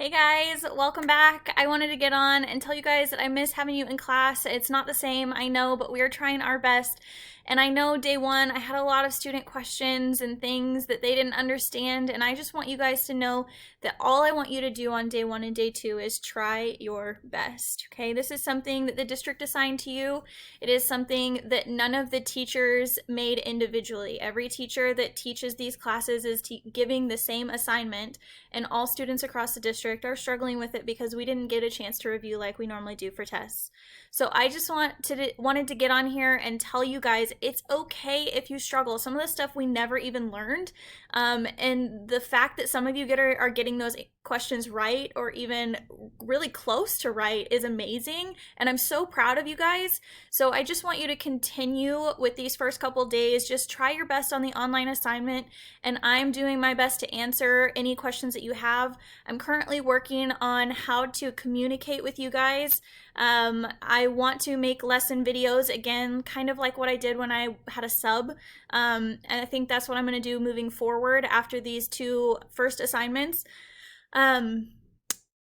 Hey guys, welcome back. I wanted to get on and tell you guys that I miss having you in class. It's not the same, I know, but we are trying our best. And I know day one, I had a lot of student questions and things that they didn't understand. And I just want you guys to know that all I want you to do on day one and day two is try your best. Okay, this is something that the district assigned to you. It is something that none of the teachers made individually. Every teacher that teaches these classes is giving the same assignment, and all students across the district are struggling with it because we didn't get a chance to review like we normally do for tests. So I just wanted to get on here and tell you guys it's okay if you struggle. Some of the stuff we never even learned, and the fact that some of you are getting those questions right or even really close to right is amazing, and I'm so proud of you guys. So I just want you to continue with these first couple days. Just try your best on the online assignment, and I'm doing my best to answer any questions that you have. I'm currently working on how to communicate with you guys. I want to make lesson videos again, kind of like what I did when I had a sub, and I think that's what I'm going to do moving forward after these two first assignments.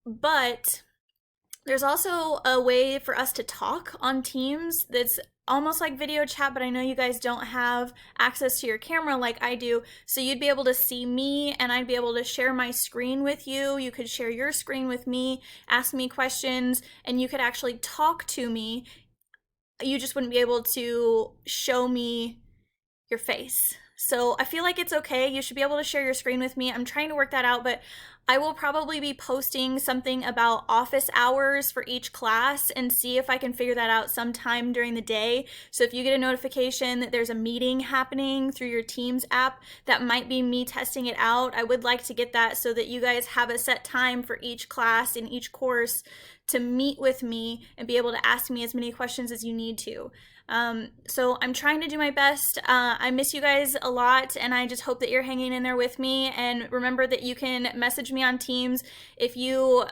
But there's also a way for us to talk on Teams that's almost like video chat, but I know you guys don't have access to your camera like I do, so you'd be able to see me and I'd be able to share my screen with you. You could share your screen with me, ask me questions, and you could actually talk to me. You just wouldn't be able to show me your face. So I feel like it's okay. You should be able to share your screen with me. I'm trying to work that out, but I will probably be posting something about office hours for each class and see if I can figure that out sometime during the day. So if you get a notification that there's a meeting happening through your Teams app, that might be me testing it out. I would like to get that so that you guys have a set time for each class in each course to meet with me and be able to ask me as many questions as you need to. So I'm trying to do my best. I miss you guys a lot, and I just hope that you're hanging in there with me. And remember that you can message me on Teams if you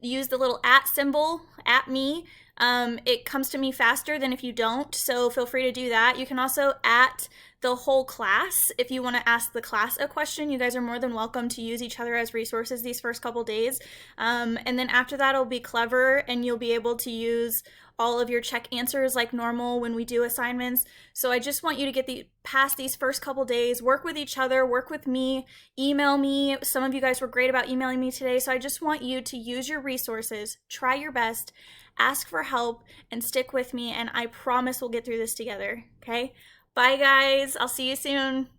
use the little @ symbol, @ me. It comes to me faster than if you don't, so feel free to do that. You can also @ the whole class if you want to ask the class a question. You guys are more than welcome to use each other as resources these first couple days. And then after that, it'll be clever, and you'll be able to use all of your check answers like normal when we do assignments. So I just want you to get past these first couple days, work with each other, work with me, email me. Some of you guys were great about emailing me today. So I just want you to use your resources, try your best, ask for help, and stick with me. And I promise we'll get through this together. Okay? Bye guys. I'll see you soon.